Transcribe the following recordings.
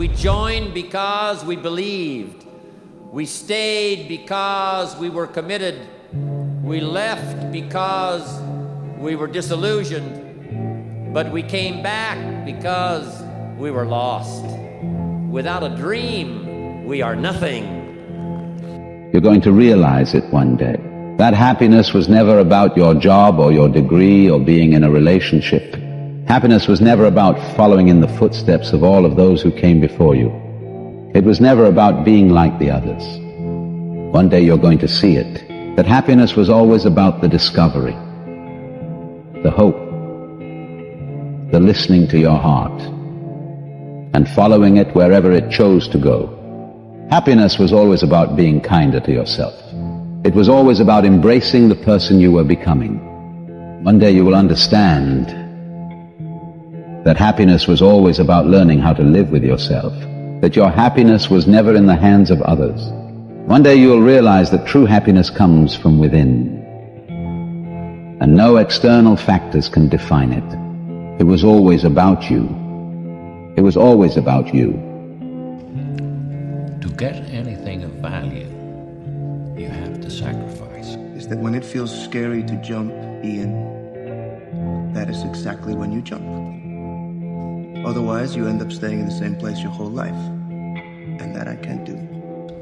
We joined because we believed. We stayed because we were committed. We left because we were disillusioned. But we came back because we were lost. Without a dream, we are nothing. You're going to realize it one day. That happiness was never about your job or your degree or being in a relationship. Happiness was never about following in the footsteps of all of those who came before you. It was never about being like the others. One day you're going to see it. That happiness was always about the discovery, the hope, the listening to your heart, and following it wherever it chose to go. Happiness was always about being kinder to yourself. It was always about embracing the person you were becoming. One day you will understand that happiness was always about learning how to live with yourself, that your happiness was never in the hands of others. One day you will realize that true happiness comes from within, and no external factors can define it. It was always about you. It was always about you. To get anything of value, you have to sacrifice. Is that when it feels scary to jump, Ian, that is exactly when you jump. Otherwise, you end up staying in the same place your whole life. And that I can't do.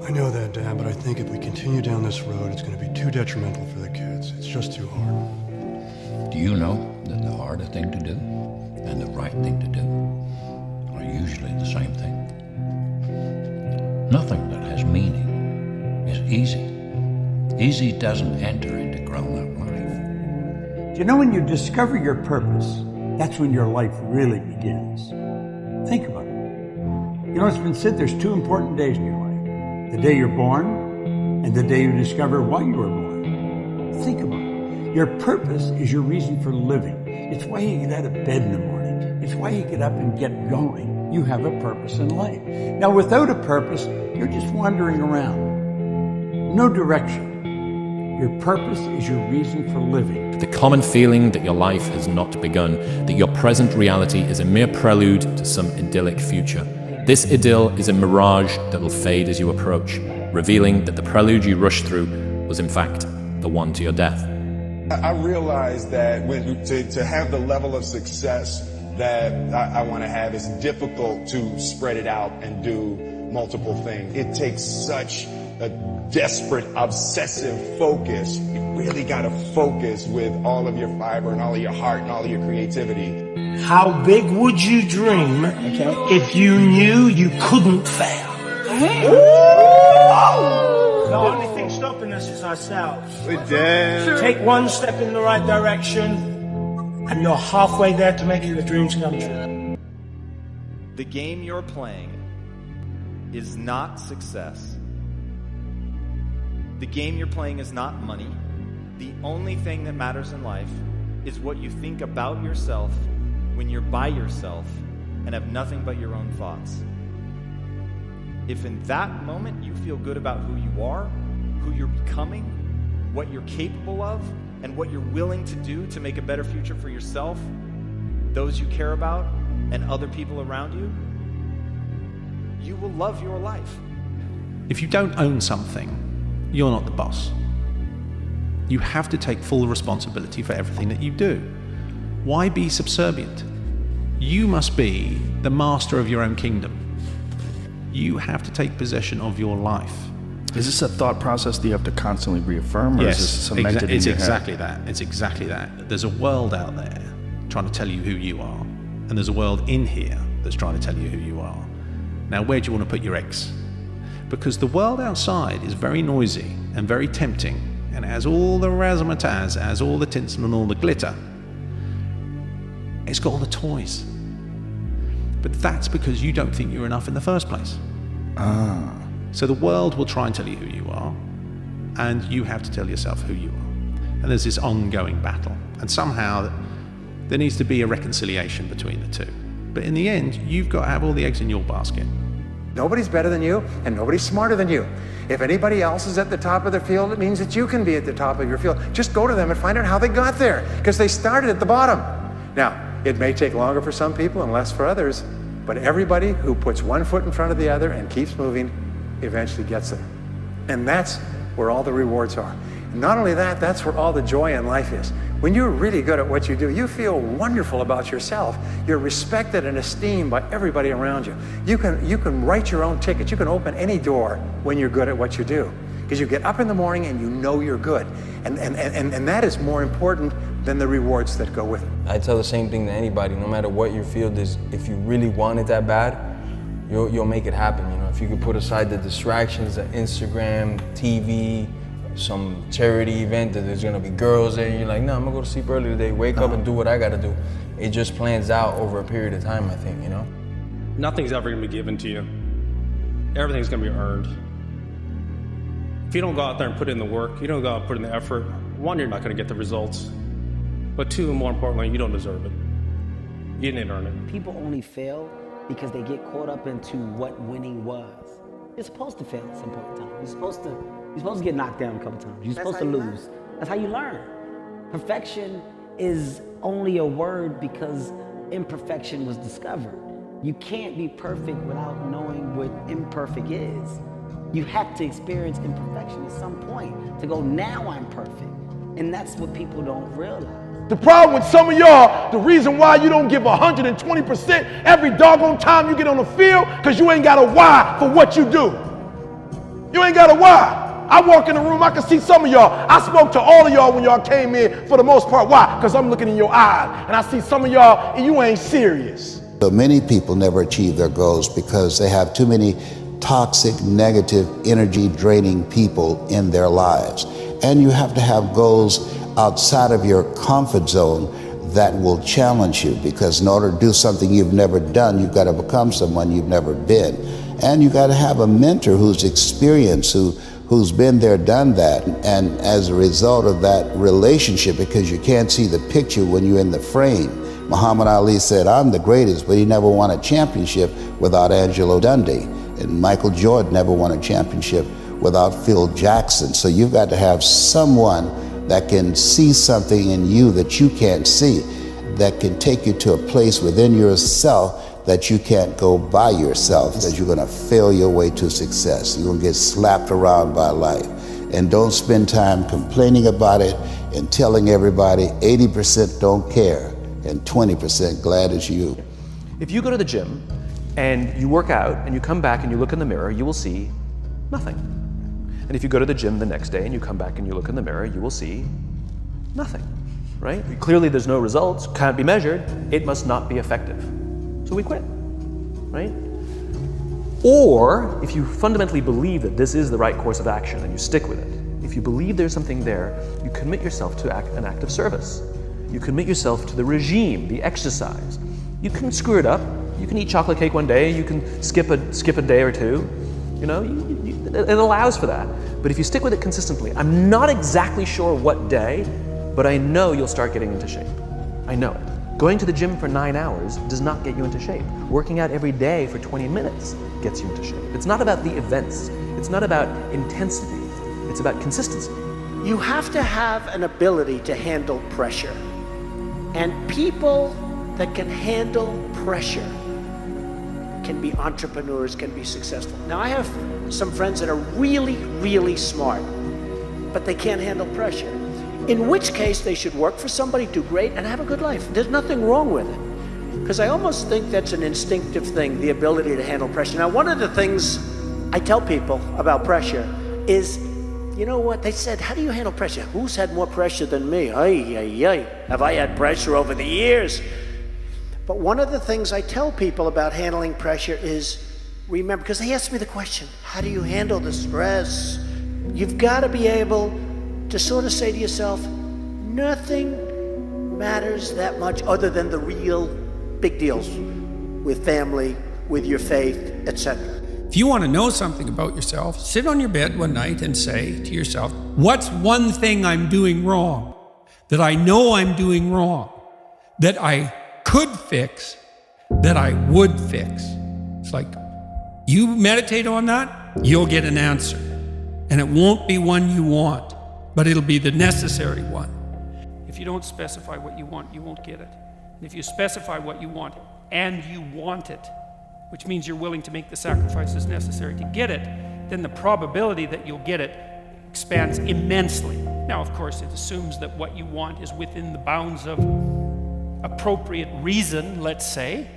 I know that, Dad, but I think if we continue down this road, it's going to be too detrimental for the kids. It's just too hard. Do you know that the harder thing to do and the right thing to do are usually the same thing? Nothing that has meaning is easy. Easy doesn't enter into grown-up life. Do you know when you discover your purpose, that's when your life really begins? Think about it. You know, it's been said there's two important days in your life. The day you're born and the day you discover why you were born. Think about it. Your purpose is your reason for living. It's why you get out of bed in the morning. It's why you get up and get going. You have a purpose in life. Now, without a purpose, you're just wandering around. No direction. Your purpose is your reason for living. The common feeling that your life has not begun, that your present reality is a mere prelude to some idyllic future. This idyll is a mirage that will fade as you approach, revealing that the prelude you rushed through was in fact the one to your death. I realized that to have the level of success that I want to have, it's difficult to spread it out and do multiple things. It takes such a desperate, obsessive focus. You really got to focus with all of your fiber and all of your heart and all of your creativity. How big would you dream if you knew you couldn't fail? The only thing stopping us is ourselves. Take one step in the right direction, and you're halfway there to making the dreams come true. The game you're playing is not success. The game you're playing is not money. The only thing that matters in life is what you think about yourself when you're by yourself and have nothing but your own thoughts. If in that moment you feel good about who you are, who you're becoming, what you're capable of, and what you're willing to do to make a better future for yourself, those you care about, and other people around you, you will love your life. If you don't own something, you're not the boss. You have to take full responsibility for everything that you do. Why be subservient? You must be the master of your own kingdom. You have to take possession of your life. Is this a thought process that you have to constantly reaffirm, or is this cemented in your head? It's exactly that. It's exactly that. There's a world out there trying to tell you who you are, and there's a world in here that's trying to tell you who you are. Now, where do you want to put your eggs? Because the world outside is very noisy and very tempting, and it has all the razzmatazz, it has all the tinsel and all the glitter. It's got all the toys. But that's because you don't think you're enough in the first place. So the world will try and tell you who you are, and you have to tell yourself who you are. And there's this ongoing battle. And somehow there needs to be a reconciliation between the two. But in the end, you've got to have all the eggs in your basket. Nobody's better than you, and nobody's smarter than you. If anybody else is at the top of their field, it means that you can be at the top of your field. Just go to them and find out how they got there, because they started at the bottom. Now, it may take longer for some people and less for others, But everybody who puts one foot in front of the other and keeps moving eventually gets there. And that's where all the rewards are. And not only that, that's where all the joy in life is. When you're really good at what you do, you feel wonderful about yourself. You're respected and esteemed by everybody around you. You can write your own ticket. You can open any door when you're good at what you do. Because you get up in the morning and you know you're good. And that is more important than the rewards that go with it. I tell the same thing to anybody, no matter what your field is, if you really want it that bad, you'll make it happen. You know, if you could put aside the distractions of Instagram, TV, some charity event that there's gonna be girls there, and you're like, no, I'm gonna go to sleep early today, wake up and do what I gotta do. It just plans out over a period of time, I think, you know? Nothing's ever gonna be given to you. Everything's gonna be earned. If you don't go out there and put in the work, you don't go out and put in the effort, one, you're not gonna get the results. But two, and more importantly, you don't deserve it. You didn't earn it. People only fail because they get caught up into what winning was. You're supposed to fail at some point in time. You're supposed to get knocked down a couple times. You're supposed to lose. That's how you learn. Perfection is only a word because imperfection was discovered. You can't be perfect without knowing what imperfect is. You have to experience imperfection at some point to go, now I'm perfect. And that's what people don't realize. The problem with some of y'all, the reason why you don't give 120% every doggone time you get on the field, because you ain't got a why for what you do. You ain't got a why. I walk in the room, I can see some of y'all. I spoke to all of y'all when y'all came in for the most part. Why? Because I'm looking in your eyes and I see some of y'all and you ain't serious. So many people never achieve their goals because they have too many toxic, negative, energy draining people in their lives. And you have to have goals outside of your comfort zone that will challenge you, because in order to do something you've never done, you've got to become someone you've never been. And you got to have a mentor who's experienced, who's been there, done that. And as a result of that relationship, because you can't see the picture when you're in the frame, Muhammad Ali said, I'm the greatest, but he never won a championship without Angelo Dundee. And Michael Jordan never won a championship without Phil Jackson. So you've got to have someone that can see something in you that you can't see, that can take you to a place within yourself that you can't go by yourself, that you're gonna fail your way to success. You're gonna get slapped around by life. And don't spend time complaining about it and telling everybody 80% don't care and 20% glad it's you. If you go to the gym and you work out and you come back and you look in the mirror, you will see nothing. And if you go to the gym the next day and you come back and you look in the mirror, you will see nothing, right? Clearly there's no results, can't be measured, it must not be effective. So we quit, right? Or if you fundamentally believe that this is the right course of action and you stick with it, if you believe there's something there, you commit yourself to an act of service. You commit yourself to the regime, the exercise. You can screw it up. You can eat chocolate cake one day, you can skip a day or two. You know, it allows for that. But if you stick with it consistently, I'm not exactly sure what day, but I know you'll start getting into shape. I know it. Going to the gym for 9 hours does not get you into shape. Working out every day for 20 minutes gets you into shape. It's not about the events. It's not about intensity. It's about consistency. You have to have an ability to handle pressure. And people that can handle pressure can be entrepreneurs, can be successful. Now, I have some friends that are really, really smart, but they can't handle pressure. In which case, they should work for somebody, do great, and have a good life. There's nothing wrong with it. Because I almost think that's an instinctive thing, the ability to handle pressure. Now, one of the things I tell people about pressure is, you know what, they said, how do you handle pressure? Who's had more pressure than me? Have I had pressure over the years? But one of the things I tell people about handling pressure is, remember, because they ask me the question, how do you handle the stress? You've got to be able to sort of say to yourself, nothing matters that much other than the real big deals with family, with your faith, etc. If you want to know something about yourself, sit on your bed one night and say to yourself, what's one thing I'm doing wrong, that I know I'm doing wrong, that I could fix, that I would fix? It's like, you meditate on that, you'll get an answer. And it won't be one you want, but it'll be the necessary one. If you don't specify what you want, you won't get it. And if you specify what you want, and you want it, which means you're willing to make the sacrifices necessary to get it, then the probability that you'll get it expands immensely. Now, of course, it assumes that what you want is within the bounds of appropriate reason, let's say.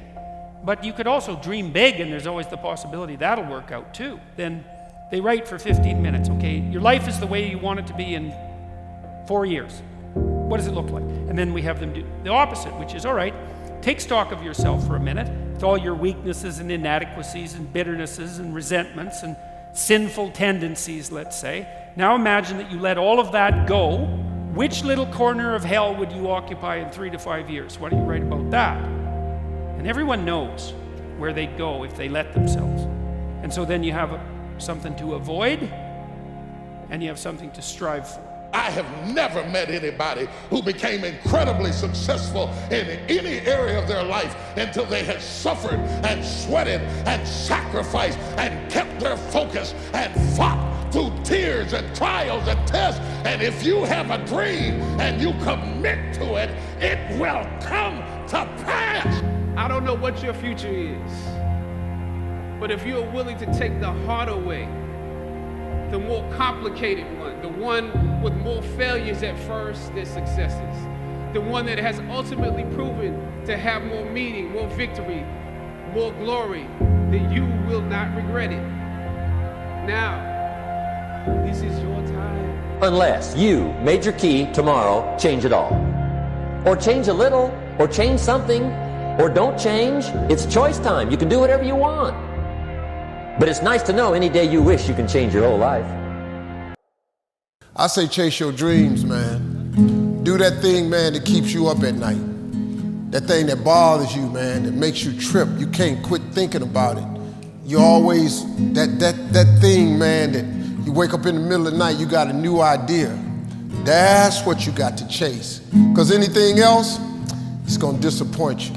But you could also dream big, and there's always the possibility that'll work out too. Then they write for 15 minutes, okay? Your life is the way you want it to be in 4 years. What does it look like? And then we have them do the opposite, which is, all right, take stock of yourself for a minute, with all your weaknesses and inadequacies and bitternesses and resentments and sinful tendencies, let's say. Now imagine that you let all of that go. Which little corner of hell would you occupy in 3 to 5 years? Why don't you write about that? And everyone knows where they'd go if they let themselves. And so then you have something to avoid, and you have something to strive for. I have never met anybody who became incredibly successful in any area of their life until they had suffered and sweated and sacrificed and kept their focus and fought through tears and trials and tests. And if you have a dream and you commit to it, it will come to pass. I don't know what your future is, but if you're willing to take the harder way, the more complicated one, the one with more failures at first than successes, the one that has ultimately proven to have more meaning, more victory, more glory, then you will not regret it. Now, this is your time. Unless you, Major Key, tomorrow, change it all. Or change a little, or change something, or don't change. It's choice time. You can do whatever you want. But it's nice to know any day you wish you can change your whole life. I say chase your dreams, man. Do that thing, man, that keeps you up at night. That thing that bothers you, man, that makes you trip. You can't quit thinking about it. You always, that thing, man, that you wake up in the middle of the night, you got a new idea. That's what you got to chase. Because anything else, it's gonna disappoint you.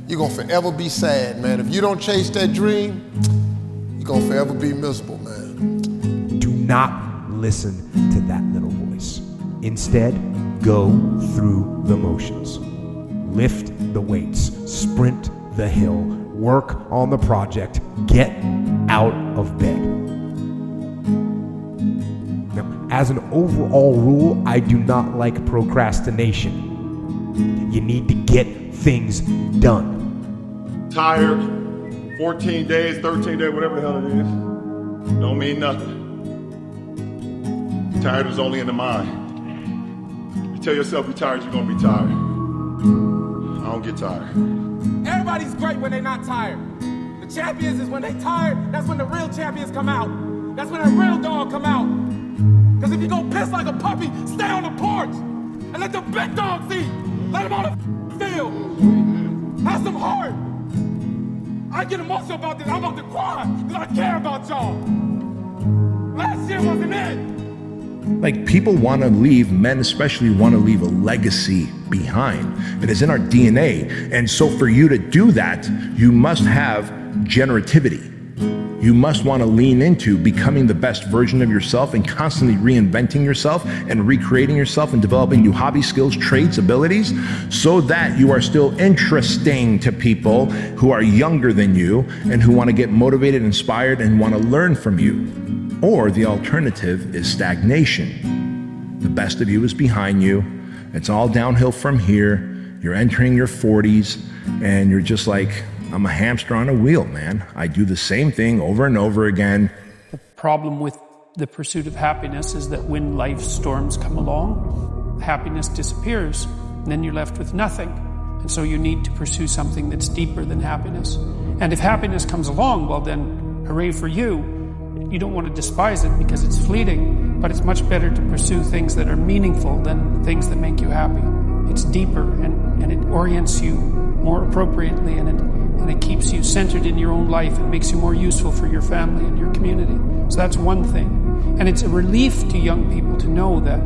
You're gonna forever be sad, man. If you don't chase that dream, you're gonna forever be miserable, man. Do not listen to that little voice. Instead, go through the motions. Lift the weights, sprint the hill, work on the project, get out of bed. Now, as an overall rule, I do not like procrastination. You need to get things done. Tired, 14 days, 13 days, whatever the hell it is, don't mean nothing. Tired is only in the mind. You tell yourself you're tired, you're gonna be tired. I don't get tired. Everybody's great when they're not tired. The champions is when they tired, that's when the real champions come out. That's when a real dog come out. Because if you go piss like a puppy, stay on the porch and let the big dogs eat. Let them on the field. Have some heart. I get emotional about this. I'm about to cry because I care about y'all. Last year wasn't it. Like, people want to leave, men especially want to leave a legacy behind. It is in our DNA. And so for you to do that, you must have generativity. You must want to lean into becoming the best version of yourself and constantly reinventing yourself and recreating yourself and developing new hobby skills, traits, abilities, so that you are still interesting to people who are younger than you and who want to get motivated, inspired, and want to learn from you. Or the alternative is stagnation. The best of you is behind you. It's all downhill from here. You're entering your 40s and you're just like, I'm a hamster on a wheel, man. I do the same thing over and over again. The problem with the pursuit of happiness is that when life's storms come along, happiness disappears, and then you're left with nothing. And so you need to pursue something that's deeper than happiness. And if happiness comes along, well then, hooray for you. You don't want to despise it because it's fleeting, but it's much better to pursue things that are meaningful than things that make you happy. It's deeper and it orients you more appropriately, and it keeps you centered in your own life and makes you more useful for your family and your community. So that's one thing. And it's a relief to young people to know that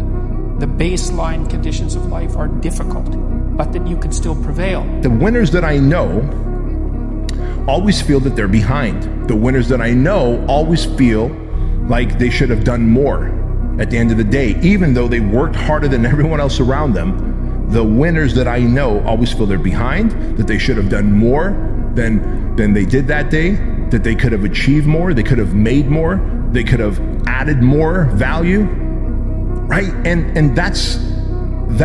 the baseline conditions of life are difficult, but that you can still prevail. The winners that I know always feel that they're behind. The winners that I know always feel like they should have done more at the end of the day, even though they worked harder than everyone else around them. The winners that I know always feel they're behind, that they should have done more, than they did that day, that they could have achieved more, they could have made more, they could have added more value, right? And that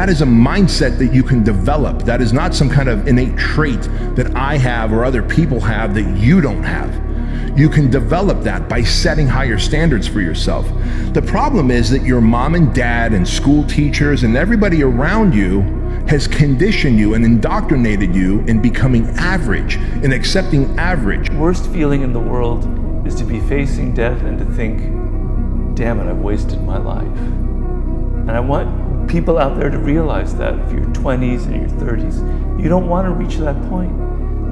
is a mindset that you can develop. That is not some kind of innate trait that I have or other people have that you don't have. You can develop that by setting higher standards for yourself. The problem is that your mom and dad and school teachers and everybody around you has conditioned you and indoctrinated you in becoming average and accepting average. Worst feeling in the world is to be facing death and to think, damn it, I've wasted my life. And I want people out there to realize that if you're 20s and your 30s, you don't want to reach that point.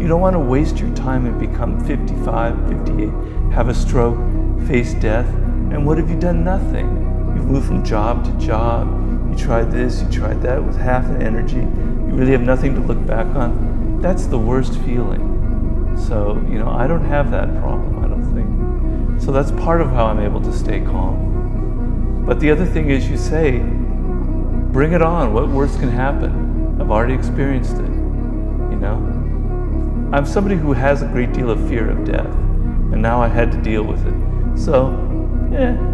You don't want to waste your time and become 55, 58, have a stroke, face death, and what have you done? Nothing. You've moved from job to job, you tried this, you tried that with half the energy, you really have nothing to look back on. That's the worst feeling. So, I don't have that problem, I don't think. So that's part of how I'm able to stay calm. But the other thing is, you say, bring it on, what worse can happen? I've already experienced it, I'm somebody who has a great deal of fear of death, and now I had to deal with it. So,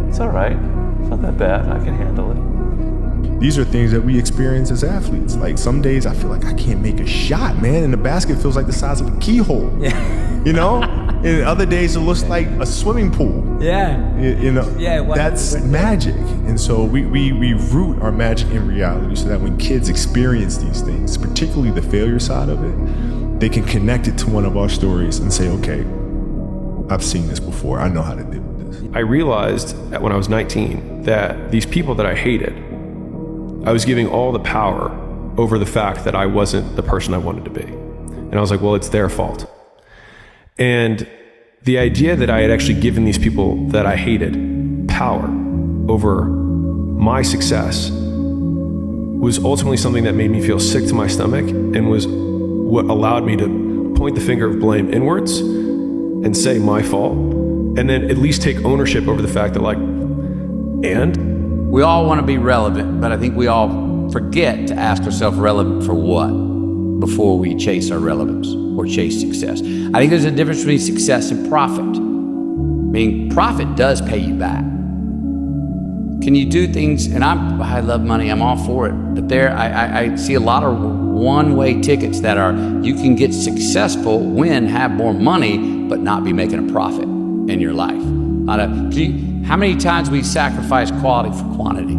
it's all right. It's not that bad. I can handle it. These are things that we experience as athletes. Like some days I feel like I can't make a shot, man, and the basket feels like the size of a keyhole. And other days it looks like a swimming pool. That's magic. And so we root our magic in reality so that when kids experience these things, particularly the failure side of it, they can connect it to one of our stories and say, okay, I've seen this before. I know how to deal with this. I realized that when I was 19 that these people that I hated, I was giving all the power over the fact that I wasn't the person I wanted to be. And I was like, well, it's their fault. And the idea that I had actually given these people that I hated power over my success was ultimately something that made me feel sick to my stomach and was what allowed me to point the finger of blame inwards and say my fault, and then at least take ownership over the fact that we all want to be relevant, but I think we all forget to ask ourselves relevant for what before we chase our relevance or chase success. I think there's a difference between success and profit. I mean, profit does pay you back. Can you do things, and I love money, I'm all for it, but I see a lot of one-way tickets that are, you can get successful, win, have more money, but not be making a profit in your life. How many times we sacrifice quality for quantity?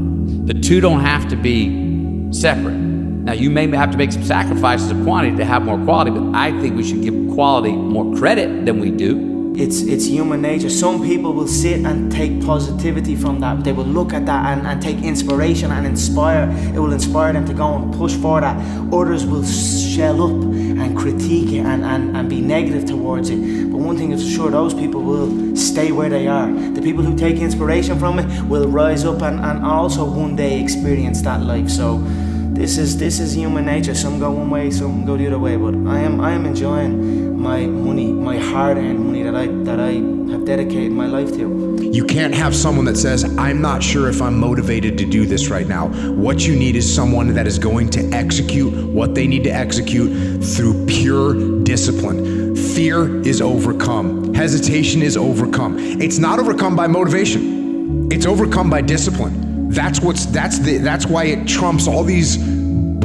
The two don't have to be separate. Now, you may have to make some sacrifices of quantity to have more quality, but I think we should give quality more credit than we do. It's human nature. Some people will sit and take positivity from that. They will look at that and take inspiration and inspire. It will inspire them to go and push for that. Others will shell up and critique it and be negative towards it. But one thing is for sure, those people will stay where they are. The people who take inspiration from it will rise up and also one day experience that life. So this is human nature. Some go one way, some go the other way. But I am enjoying my money, my hard-earned money that I have dedicated my life to. You can't have someone that says, I'm not sure if I'm motivated to do this right now. What you need is someone that is going to execute what they need to execute through pure discipline. Fear is overcome. Hesitation is overcome. It's not overcome by motivation. It's overcome by discipline. That's why it trumps all these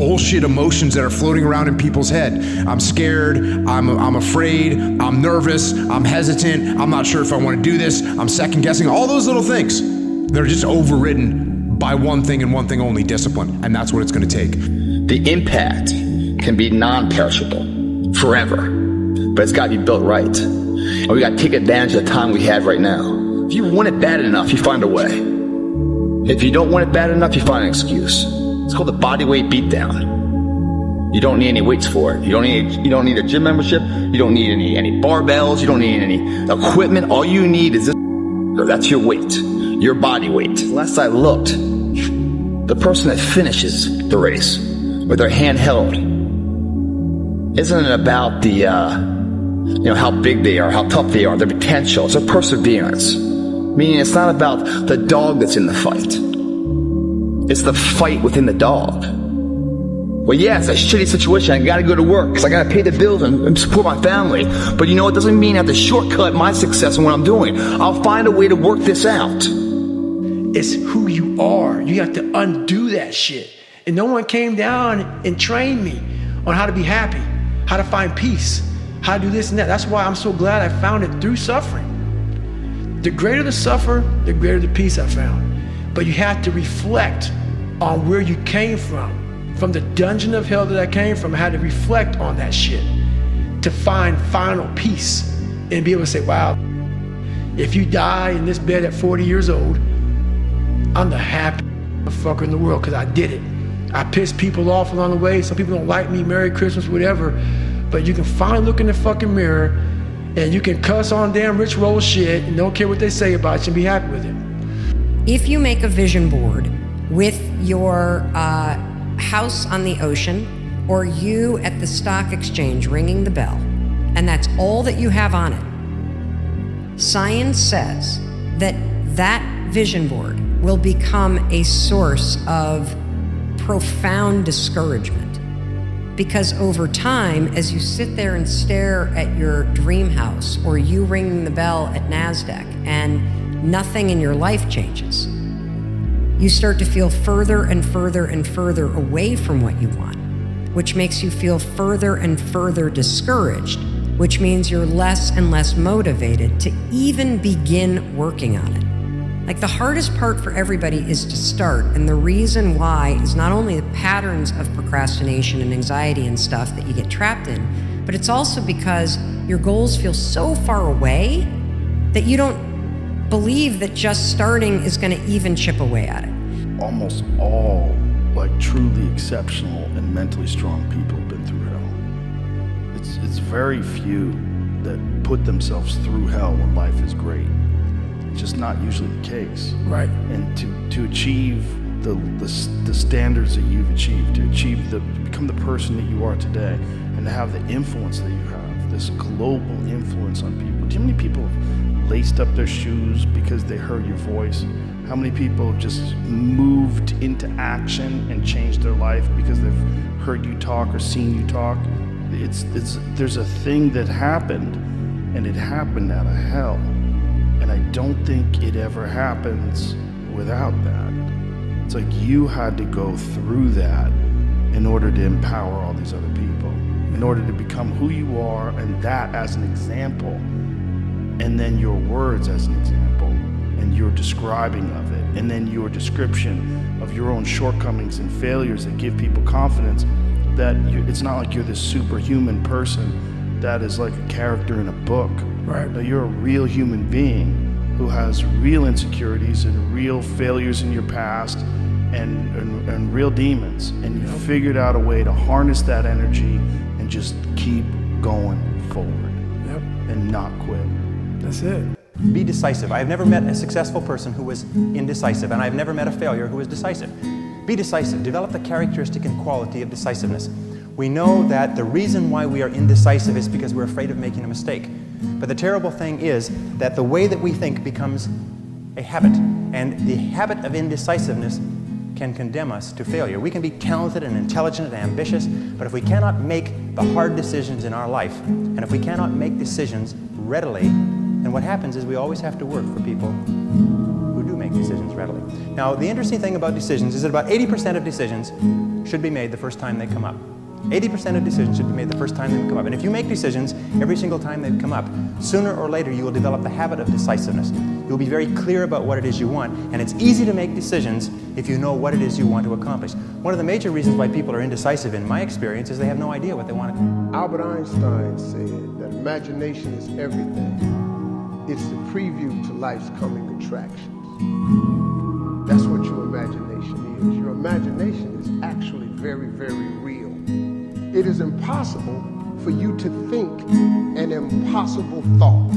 bullshit emotions that are floating around in people's head. I'm scared, I'm afraid, I'm nervous, I'm hesitant, I'm not sure if I want to do this, I'm second guessing, all those little things. They're just overridden by one thing and one thing only, discipline, and that's what it's going to take. The impact can be non-perishable, forever, but it's got to be built right. And we got to take advantage of the time we have right now. If you want it bad enough, you find a way. If you don't want it bad enough, you find an excuse. It's called the body weight beatdown. You don't need any weights for it. You don't need a gym membership. You don't need any barbells. You don't need any equipment. All you need is this. That's your weight, your body weight. Last I looked, the person that finishes the race with their hand held isn't it about the how big they are, how tough they are, their potential. It's a perseverance. Meaning it's not about the dog that's in the fight. It's the fight within the dog. Well, yeah, it's a shitty situation. I gotta go to work because I gotta pay the bills and support my family. But you know, it doesn't mean I have to shortcut my success in what I'm doing. I'll find a way to work this out. It's who you are. You have to undo that shit. And no one came down and trained me on how to be happy, how to find peace, how to do this and that. That's why I'm so glad I found it through suffering. The greater the suffer, the greater the peace I found. But you have to reflect on where you came from the dungeon of hell that I came from. I had to reflect on that shit to find final peace and be able to say, wow, if you die in this bed at 40 years old, I'm the happiest motherfucker in the world because I did it. I pissed people off along the way. Some people don't like me, Merry Christmas, whatever. But you can finally look in the fucking mirror and you can cuss on damn rich roll shit and don't care what they say about you and be happy with it. If you make a vision board with your house on the ocean or you at the stock exchange ringing the bell, and that's all that you have on it, science says that that vision board will become a source of profound discouragement. Because over time, as you sit there and stare at your dream house or you ringing the bell at NASDAQ and nothing in your life changes, you start to feel further and further and further away from what you want, which makes you feel further and further discouraged, which means you're less and less motivated to even begin working on it. Like, the hardest part for everybody is to start, and the reason why is not only the patterns of procrastination and anxiety and stuff that you get trapped in, but it's also because your goals feel so far away that you don't believe that just starting is going to even chip away at it. Almost all truly exceptional and mentally strong people have been through hell. It's very few that put themselves through hell when life is great. It's just not usually the case. Right. And to achieve the standards that you've achieved, to become the person that you are today, and to have the influence that you have, this global influence on people. Do you know how many people have laced up their shoes because they heard your voice? How many people have just moved into action and changed their life because they've heard you talk or seen you talk? There's a thing that happened, and it happened out of hell. And I don't think it ever happens without that. It's like you had to go through that in order to empower all these other people, in order to become who you are, and that as an example, and then your words as an example, and your describing of it, and then your description of your own shortcomings and failures that give people confidence that it's not like you're this superhuman person that is like a character in a book. Right. But you're a real human being who has real insecurities and real failures in your past and real demons. And you figured out a way to harness that energy and just keep going forward. Yep. And not quit. That's it. Be decisive. I have never met a successful person who was indecisive, and I've never met a failure who was decisive. Be decisive. Develop the characteristic and quality of decisiveness. We know that the reason why we are indecisive is because we're afraid of making a mistake. But the terrible thing is that the way that we think becomes a habit, and the habit of indecisiveness can condemn us to failure. We can be talented and intelligent and ambitious, but if we cannot make the hard decisions in our life, and if we cannot make decisions readily, then what happens is we always have to work for people who do make decisions readily. Now, the interesting thing about decisions is that about 80% of decisions should be made the first time they come up. 80% of decisions should be made the first time they come up. And if you make decisions every single time they come up, sooner or later you will develop the habit of decisiveness. You'll be very clear about what it is you want, and it's easy to make decisions if you know what it is you want to accomplish. One of the major reasons why people are indecisive, in my experience, is they have no idea what they want to do. Albert Einstein said that imagination is everything. It's the preview to life's coming attractions. That's what your imagination is. Your imagination is actually very, very real. It is impossible for you to think an impossible thought.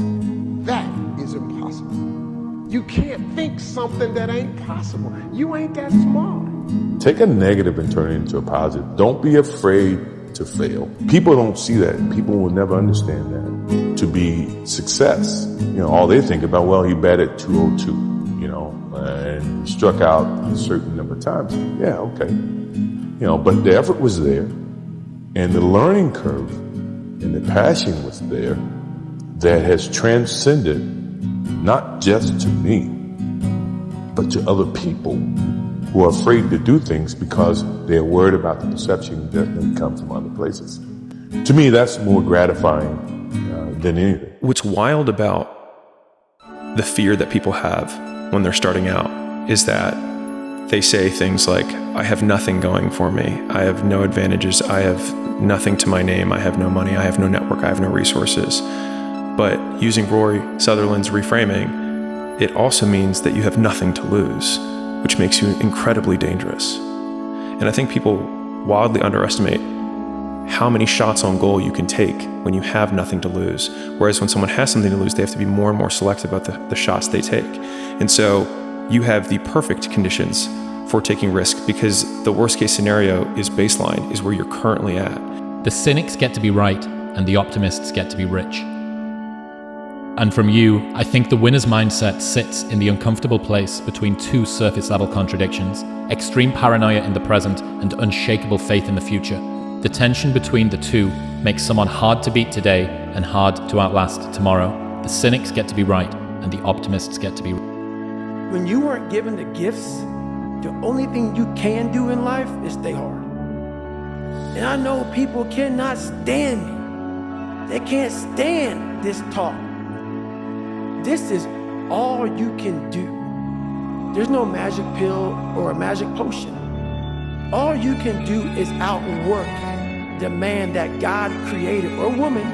That is impossible. You can't think something that ain't possible. You ain't that smart. Take a negative and turn it into a positive. Don't be afraid to fail. People don't see that. People will never understand that. To be success, all they think about, well, he batted 202, and struck out a certain number of times. Yeah, okay. But the effort was there, and the learning curve and the passion was there that has transcended not just to me, but to other people who are afraid to do things because they're worried about the perception that may come from other places. To me, that's more gratifying than anything. What's wild about the fear that people have when they're starting out is that they say things like, I have nothing going for me. I have no advantages. I have nothing to my name. I have no money. I have no network. I have no resources. But using Rory Sutherland's reframing, it also means that you have nothing to lose, which makes you incredibly dangerous. And I think people wildly underestimate how many shots on goal you can take when you have nothing to lose. Whereas when someone has something to lose, they have to be more and more selective about the shots they take. And so you have the perfect conditions for taking risk, because the worst case scenario is baseline, is where you're currently at. The cynics get to be right and the optimists get to be rich. And from you, I think the winner's mindset sits in the uncomfortable place between two surface level contradictions: extreme paranoia in the present and unshakable faith in the future. The tension between the two makes someone hard to beat today and hard to outlast tomorrow. The cynics get to be right and the optimists get to be right. When you weren't given the gifts, the only thing you can do in life is stay hard. And I know people cannot stand me. They can't stand this talk. This is all you can do. There's no magic pill or a magic potion. All you can do is outwork the man that God created, or woman,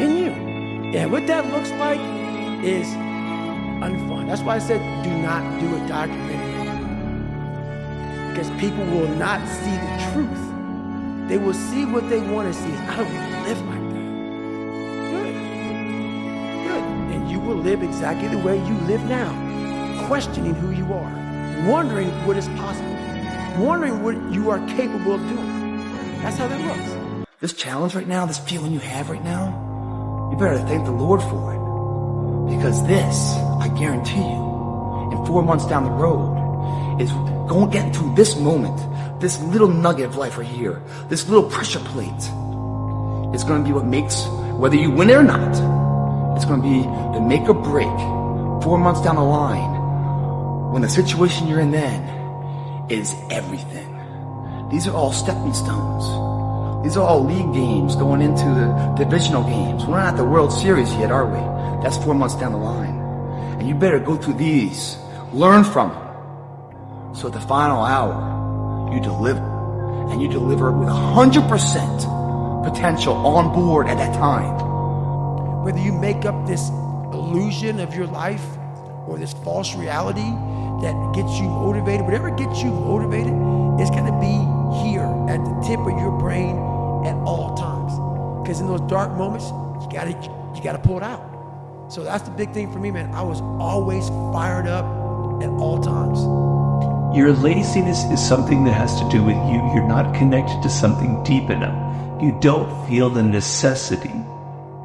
in you. And what that looks like is unfun. That's why I said, do not do a documentary. Because people will not see the truth. They will see what they want to see. I don't want to live like that. Good. And you will live exactly the way you live now, questioning who you are, wondering what is possible, wondering what you are capable of doing. That's how that looks. This challenge right now, this feeling you have right now, you better thank the Lord for it. Because this, I guarantee you, in 4 months down the road, is going to get through this moment, this little nugget of life right here, this little pressure plate. It's going to be what makes, whether you win it or not, it's going to be the make or break 4 months down the line, when the situation you're in then is everything. These are all stepping stones. These are all league games going into the divisional games. We're not at the World Series yet, are we? That's 4 months down the line. And you better go through these, learn from them. So at the final hour, you deliver. And you deliver with 100% potential on board at that time. Whether you make up this illusion of your life or this false reality that gets you motivated, whatever gets you motivated, it's going to be here at the tip of your brain at all times. Because in those dark moments, you gotta pull it out. So that's the big thing for me, man. I was always fired up at all times. Your laziness is something that has to do with you. You're not connected to something deep enough. You don't feel the necessity.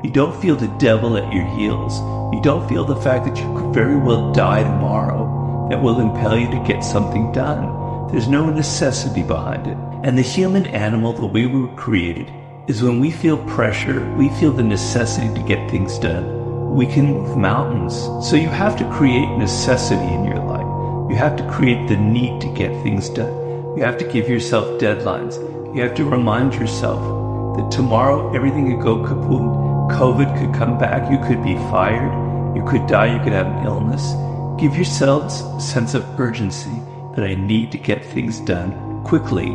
You don't feel the devil at your heels. You don't feel the fact that you could very well die tomorrow that will impel you to get something done. There's no necessity behind it. And the human animal, the way we were created, is when we feel pressure, we feel the necessity to get things done. We can move mountains. So you have to create necessity in your life. You have to create the need to get things done. You have to give yourself deadlines. You have to remind yourself that tomorrow everything could go kaboom. COVID could come back. You could be fired. You could die. You could have an illness. Give yourselves a sense of urgency that I need to get things done quickly